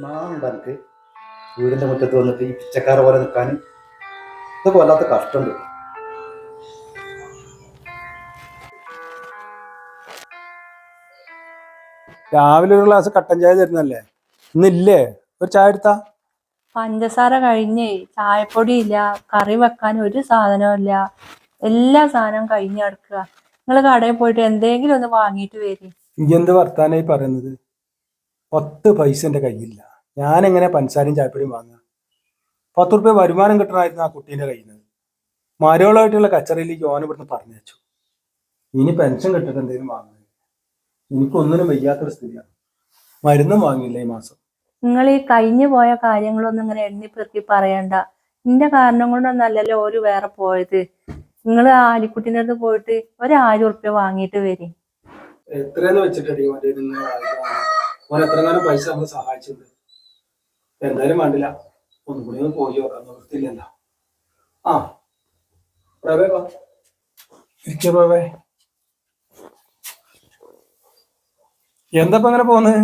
നാളുണ്ട് എനിക്ക് വീടിന്റെ മുറ്റത്ത് വന്നിട്ട് ഈ പിച്ചക്കാരെ പോലെ നിൽക്കാൻ ഇതൊക്കെ വല്ലാത്ത കഷ്ടമുണ്ട്. രാവിലെ ഒരു ഗ്ലാസ് കട്ടൻ ചായ തരുന്നല്ലേ, ഇന്നില്ലേ ഒരു ചായ എടുത്താ? പഞ്ചസാര കഴിഞ്ഞേ, ചായപ്പൊടി ഇല്ല, കറി വെക്കാൻ ഒരു സാധനവും ഇല്ല, എല്ലാ സാധനവും കഴിഞ്ഞ് കിടക്കുക. നിങ്ങൾ കടയിൽ പോയിട്ട് എന്തെങ്കിലും ഒന്ന് വാങ്ങിയിട്ട് വരി. എന്ത് വർത്താനായി പറയുന്നത്? 10 പൈസ എൻ്റെ കയ്യിലില്ല. ഞാൻ എങ്ങനെ പഞ്ചസാരയും ചായപ്പൊടിയും വാങ്ങുക? 10 റുപ്യ വരുമാനം കിട്ടണമായിരുന്നു ആ കുട്ടീൻ്റെ കയ്യിൽ നിന്ന്. മരോളായിട്ടുള്ള കച്ചറയിലേക്ക് ഓൻ ഇവിടുന്ന് പറഞ്ഞു വെച്ചു. ഇനി പെൻഷൻ കിട്ടിട്ട് എന്തെങ്കിലും വാങ്ങുന്നത്. എനിക്കൊന്നിനും വയ്യാത്തൊരു സ്ഥിതിയാണ്. മരുന്നും വാങ്ങിയില്ല ഈ മാസം. നിങ്ങൾ ഈ കഴിഞ്ഞു പോയ കാര്യങ്ങളൊന്നും ഇങ്ങനെ എണ്ണിപ്പെറുക്കി പറയണ്ട. നിന്റെ കാരണം കൊണ്ടൊന്നല്ലല്ലോ ഒരു വേറെ പോയത്. നിങ്ങൾ ആലിക്കുട്ടിൻ്റെ അടുത്ത് പോയിട്ട് 1000 റുപ്യ വാങ്ങിയിട്ട് വരി. എത്രയെന്ന് വെച്ചിട്ടേ മറ്റേ ഓൻ എത്രങ്ങാനും പൈസ നമ്മൾ സഹായിച്ചിട്ടുണ്ട്. എന്തായാലും വേണ്ടില്ല, ഒന്നും കൂടി ഒന്ന് പോയി നോക്കാം, നിർത്തില്ലല്ലോ. ആ പ്രവേ വാ, ഇരിക്ക പ്രവേ. എന്താ അങ്ങനെ പോന്ന്?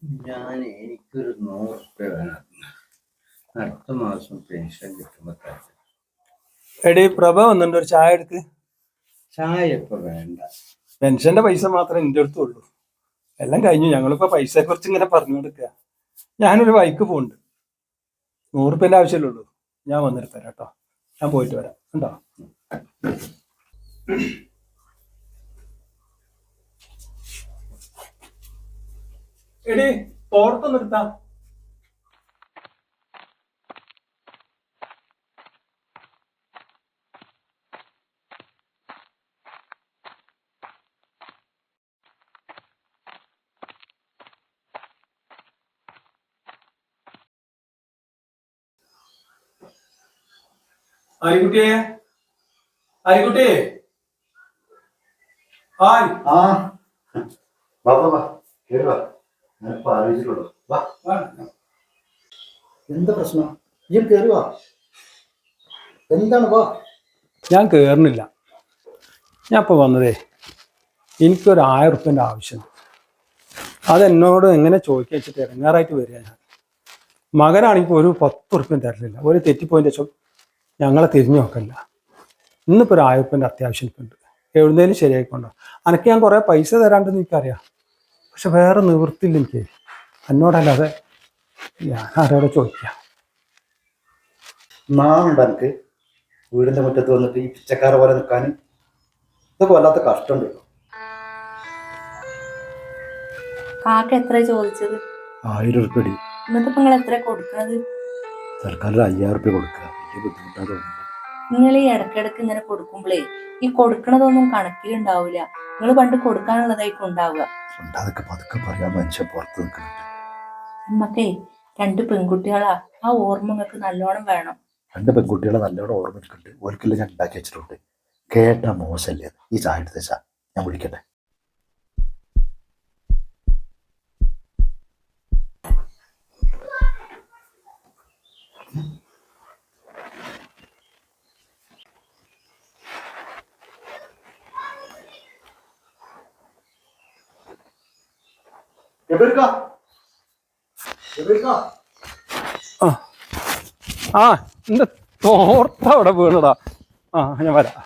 എനിക്കൊരു 100 റുപ്യ വേണം, അടുത്ത മാസം പെൻഷൻ കിട്ടുമ്പോ. എടീ പ്രഭ വന്നിട്ടുണ്ട്, ഒരു ചായ എടുക്ക്. ചായ ഇപ്പൊ വേണ്ട, പെൻഷന്റെ പൈസ മാത്രമേ എൻ്റെ അടുത്തുള്ളൂ. എല്ലാം കഴിഞ്ഞു. ഞങ്ങളിപ്പോ പൈസയെ കുറിച്ച് ഇങ്ങനെ പറഞ്ഞു കൊടുക്കുക. ഞാനൊരു ബൈക്ക് പോകുന്നുണ്ട്, 100 റുപ്യൻ്റെ ആവശ്യമല്ലേ ഉള്ളൂ. ഞാൻ വന്നിട്ട് തരാം കേട്ടോ. ഞാൻ പോയിട്ട് വരാം കേട്ടോ. എടീ തോർത്തൊന്നും എടുത്താ? ആയിക്കുട്ടിയെ, ആയിക്കുട്ടിയെ, ഹായ്. ആ വാ വാ വാ, കേറി വാ. ഞാനിപ്പോ ആലോചിച്ചിട്ടുള്ളൂ. വാ, എന്താ പ്രശ്നം? ഈ കേറി വാ. എന്താണ്? വാ. ഞാൻ കയറുന്നില്ല. ഞാൻ ഇപ്പോൾ വന്നതേ, എനിക്കൊരു 1000 റുപ്യൻ്റെ ആവശ്യമുണ്ട്. അതെന്നോട് എങ്ങനെ ചോദിക്കുക വെച്ചിട്ട് ഇറങ്ങാറായിട്ട് വരിക. ഞാൻ മകനാണെങ്കിൽ ഒരു 10 റുപ്യ തരലില്ല. ഒരു തെറ്റിപ്പോയിൻ്റെ ശേഷം ഞങ്ങളെ തിരിഞ്ഞു നോക്കല്ല. ഇന്നിപ്പോൾ ഒരു 1000 റുപ്യൻ്റെ അത്യാവശ്യം ഉണ്ട്. എവിടുന്നേലും ശരിയായിക്കൊണ്ടോ? അനക്ക് ഞാൻ കുറേ പൈസ തരാണ്ടെന്ന് എനിക്കറിയാം, പക്ഷെ വേറെ നിവൃത്തിയില്ല എനിക്ക്. എന്നോടല്ലാതെ ഞാൻ ആരോടെ ചോദിക്കാം? നാളുണ്ട് എനിക്ക് വീടിന്റെ മുറ്റത്ത് വന്നിട്ട് ഈ പിച്ചക്കാരെ പോലെ നിൽക്കാൻ ഇതൊക്കെ വല്ലാത്ത കഷ്ടമുണ്ട്. കാക്ക എത്ര ചോദിച്ചത്? 1000 റുപ്യ. എന്നിട്ട് നിങ്ങൾ എത്ര കൊടുക്കുന്നത്? സർക്കാരിൽ 5000 റുപ്യ കൊടുക്കുക. വലിയ ബുദ്ധിമുട്ടാണ് തോന്നുന്നത്. നിങ്ങൾ ഈ ഇടയ്ക്കിടയ്ക്ക് ഇങ്ങനെ കൊടുക്കുമ്പോഴേ ഈ കൊടുക്കണതൊന്നും കണക്കിലുണ്ടാവില്ല. നിങ്ങൾ പണ്ട് കൊടുക്കാനുള്ളതായിരിക്കും ഉണ്ടാവുക. അതൊക്കെ പതുക്കെ പറയാൻ മനുഷ്യൻ പുറത്ത് നിൽക്കുന്നുണ്ട്. നമ്മക്കേ 2 പെൺകുട്ടികളാ, ആ ഓർമ്മ നിങ്ങൾക്ക് നല്ലോണം വേണം. 2 പെൺകുട്ടികളെ നല്ലോണം ഓർമ്മിക്കുന്നുണ്ട്. ഒരിക്കലും ഞാൻ ഉണ്ടാക്കി വെച്ചിട്ടുണ്ട്. കേട്ടാ മോശമല്ലേ? ഈ ചായ എടുത്ത ചാ ഞാൻ വിളിക്കട്ടെ. ആ ആ എൻ്റെ തോർത്ത അവിടെ വീണടാ. ആ ഞാൻ വരാം.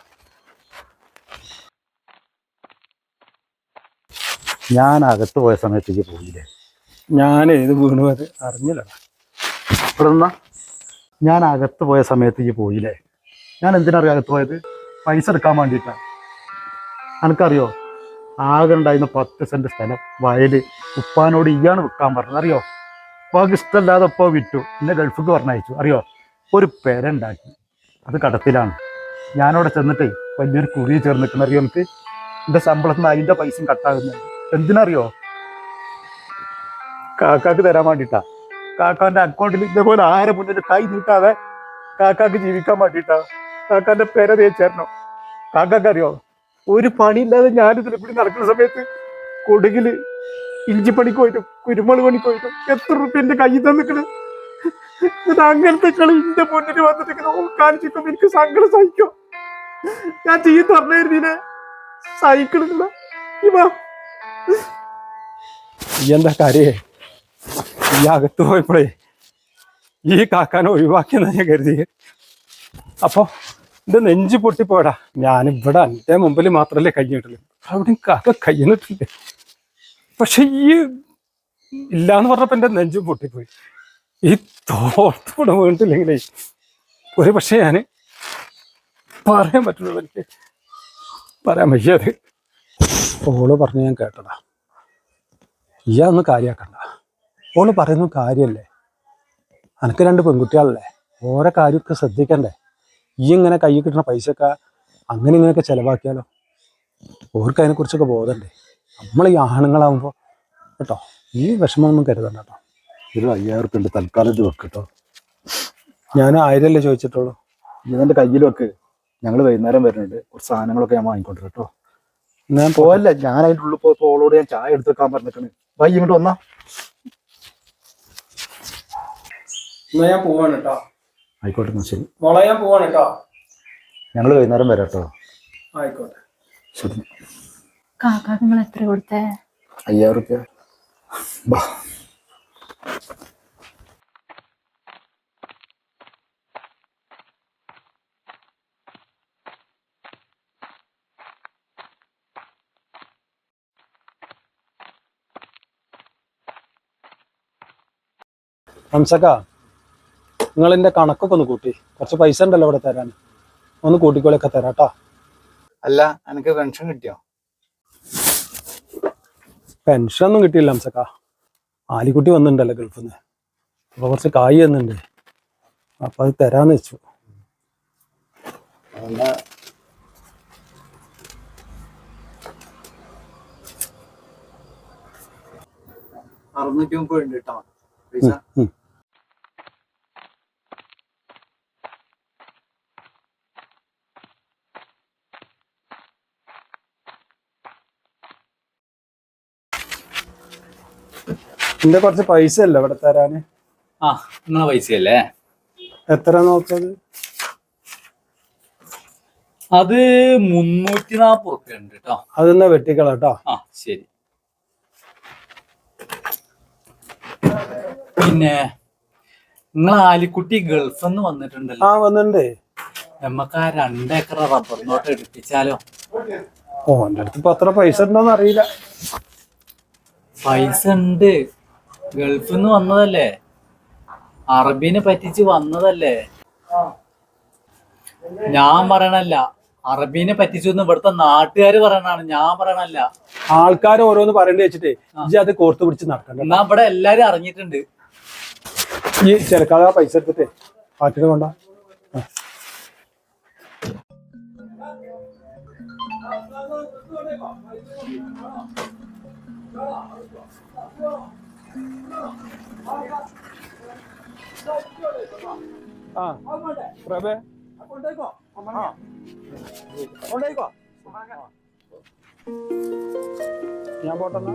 ഞാൻ അകത്ത് പോയ സമയത്തേക്ക് പോയില്ലേ? ഞാൻ ഏത് വീണു അത് അറിഞ്ഞില്ലടാ. ഇവിടെ ഞാൻ അകത്ത് പോയ സമയത്തേക്ക് പോയില്ലേ? ഞാൻ എന്തിനറിയാം അകത്ത് പോയത്? പൈസ എടുക്കാൻ വേണ്ടിയിട്ടാണ്. എനിക്കറിയോ, ആകെ ഉണ്ടായിരുന്ന 10 സെന്റ് സ്ഥലം വയല് ഉപ്പാനോട് ഇയാണ് വിൽക്കാൻ പറഞ്ഞത്. അറിയോ, ഉപ്പാക്ക് ഇഷ്ടമല്ലാതെ ഉപ്പ വിറ്റു. എന്നെ ഗൾഫിക്ക് പറഞ്ഞയച്ചു. അറിയോ, ഒരു പെര ഉണ്ടാക്കി, അത് കടത്തിലാണ്. ഞാനവിടെ ചെന്നിട്ട് വലിയൊരു കുറി ചേർന്ന് നിൽക്കുന്ന. അറിയോ, എനിക്ക് എൻ്റെ ശമ്പളത്തിന് അതിൻ്റെ പൈസയും കട്ടാകുന്നുണ്ട്. എന്തിനറിയോ? കാക്കാക്ക് തരാൻ വേണ്ടിയിട്ടാ. കാക്കാൻ്റെ അക്കൗണ്ടിൽ ഇതേപോലെ 1000 മുന്നിൽ കൈ നീട്ടാതെ കാക്കാക്ക് ജീവിക്കാൻ വേണ്ടിയിട്ടാ. കാക്കാൻ്റെ പെര തേച്ചേരണോ? കാക്കാക്ക് അറിയോ, ഒരു പണിയില്ലാതെ ഞാനിതിൽ കൂടി നടക്കുന്ന സമയത്ത് കൊടുകിൽ ഇഞ്ചിപ്പണിക്ക് പോയിട്ടും കുരുമുളക് പണിക്ക് പോയിട്ടും എത്ര റുപ്യ എൻ്റെ കയ്യിൽ തന്നിക്കണ്. അങ്ങനത്തെ കളി എന്റെ മുന്നിൽ വന്നിട്ട് കാണിച്ചിട്ടും എനിക്ക് സങ്കടം സഹിക്കും. ഞാൻ ചീത്ത പറഞ്ഞിരുന്നീനെ സഹിക്കണില്ല. എന്താ കാര്യേ? ഈ അകത്ത് പോയപ്പോഴേ ഈ കാക്കാനെ ഒഴിവാക്കിയെന്ന് ഞാൻ കരുതി. അപ്പൊ ഇത് നെഞ്ച് പൊട്ടിപ്പോടാ. ഞാനിവിടെ എൻ്റെ മുമ്പിൽ മാത്രമല്ലേ കഴിഞ്ഞിട്ടുള്ളൂ, അവിടെയും കാക്ക കഴിഞ്ഞിട്ടില്ലേ. പക്ഷെ ഈ ഇല്ലാന്ന് പറഞ്ഞപ്പോ എൻ്റെ നെഞ്ചും പൊട്ടിപ്പോയി. ഈ തോർത്തുകൂടെ വീണിട്ടില്ലെങ്കിലേ ഒരു പക്ഷേ ഞാൻ പറയാൻ പറ്റുള്ളൂ. എനിക്ക് പറയാൻ വയ്യത്. ഓള് പറഞ്ഞ് ഞാൻ കേട്ടടാ, ഇയാളൊന്നും കാര്യമാക്കണ്ട. ഓള് പറയുന്ന കാര്യമല്ലേ, എനിക്ക് 2 പെൺകുട്ടികളല്ലേ, ഓരോ കാര്യമൊക്കെ ശ്രദ്ധിക്കണ്ടേ. ഈ ഇങ്ങനെ കൈ കിട്ടുന്ന പൈസയൊക്കെ അങ്ങനെ ഇങ്ങനെയൊക്കെ ചിലവാക്കിയാലോ. ഓർക്ക് അതിനെക്കുറിച്ചൊക്കെ ബോധമുണ്ടേ. നമ്മൾ ഈ ആണുങ്ങളാവുമ്പോൾ കേട്ടോ ഈ വിഷമമൊന്നും കരുതണ്ട കേട്ടോ. ഒരു 5000 ഉറുപ്പ്യ ഉണ്ട്, തൽക്കാലം ഇത് വെക്ക് കേട്ടോ. ഞാൻ 1000 അല്ലേ ചോദിച്ചിട്ടുള്ളൂ. ഇതിൻ്റെ കയ്യിൽ വെക്ക്. ഞങ്ങൾ വൈകുന്നേരം വരുന്നുണ്ട്, കുറച്ച് സാധനങ്ങളൊക്കെ ഞാൻ വാങ്ങിക്കൊണ്ടു കേട്ടോ. ഞാൻ പോവല്ല, ഞാൻ അതിൻ്റെ ഉള്ളിൽ പോയപ്പോൾ ഓളോട് ഞാൻ ചായ എടുത്ത് വെക്കാൻ പറഞ്ഞിട്ടാണ്. വൈ ഇങ്ങോട്ട് വന്നാ. എന്നാ ഞാൻ പോവാണ് കേട്ടോ. ആയിക്കോട്ടെ, എന്നാ ശരി. മോളെ ഞാൻ പോവാണ് കേട്ടോ. ഞങ്ങൾ വൈകുന്നേരം വരാം കേട്ടോ. ആയിക്കോട്ടെ. ശരി. കാക്ക നിങ്ങൾ എത്ര കൊടുത്തേ? 5000 ഉറുപ്പ്യ. ബാ. ഹംസക്ക, നിങ്ങൾ എൻ്റെ കണക്കൊക്കെ ഒന്ന് കൂട്ടി. കുറച്ച് പൈസ ഉണ്ടല്ലോ ഇവിടെ തരാൻ, ഒന്ന് കൂട്ടിക്കോളൊക്കെ തരാം കേട്ടോ. അല്ല, എനിക്ക് പെൻഷൻ കിട്ടിയോ? പെൻഷൻ ഒന്നും കിട്ടിയില്ല ഹംസക്ക. ആലിക്കുട്ടി വന്നിട്ടുണ്ടല്ലോ ഗൾഫിൽ നിന്ന്, അപ്പോൾ കുറച്ച് കായ് തന്നിട്ടുണ്ട്. അപ്പം അത് തരാന്ന് വെച്ചു. എന്നാ 630 ഉണ്ട് കേട്ടോ പൈസ. എന്റെ കുറച്ച് പൈസ അല്ലേ ഇവിടെ തരാന്. ആ, നിങ്ങളെ പൈസയല്ലേ? എത്ര നോക്കത്? അത് 340 ഉറുപ്പ്യ ഉണ്ട് കേട്ടോ. അതെന്നാ വെട്ടിക്കളാട്ടോ. ആ ശരി. പിന്നെ നിങ്ങൾ ആലിക്കുട്ടി ഗൾഫിൽ നിന്ന് വന്നിട്ടുണ്ടല്ലോ. ആ വന്നിട്ടുണ്ട്. നമുക്ക് ആ 2 ഏക്കർ റബ്ബർ തോട്ടം എടുപ്പിച്ചാലോ? ഓ, എൻ്റെ അടുത്ത് ഇപ്പൊ അത്ര പൈസ ഉണ്ടോന്ന് അറിയില്ല. പൈസ ഉണ്ട്, ഗൾഫിൽ നിന്ന് വന്നതല്ലേ, അറബീനെ പറ്റിച്ച് വന്നതല്ലേ. ഞാൻ പറയണല്ല, അറബീനെ പറ്റിച്ചൊന്നും ഇവിടുത്തെ നാട്ടുകാര് പറയണാണ്, ഞാൻ പറയണല്ല. ആൾക്കാർ ഓരോന്ന് പറയേണ്ടി വെച്ചിട്ടേ ഇജ്ജ് അത് കോർത്ത് പിടിച്ച് നടക്കണ്ട. എന്നാ ഇവിടെ എല്ലാരും അറിഞ്ഞിട്ടുണ്ട്. ഈ ചിലക്കാതെ ആ പൈസ എടുത്തിട്ടേ പാട്ടിന് കൊണ്ട. ആ പ്രഭേ ഞാൻ പോട്ടെന്നാ.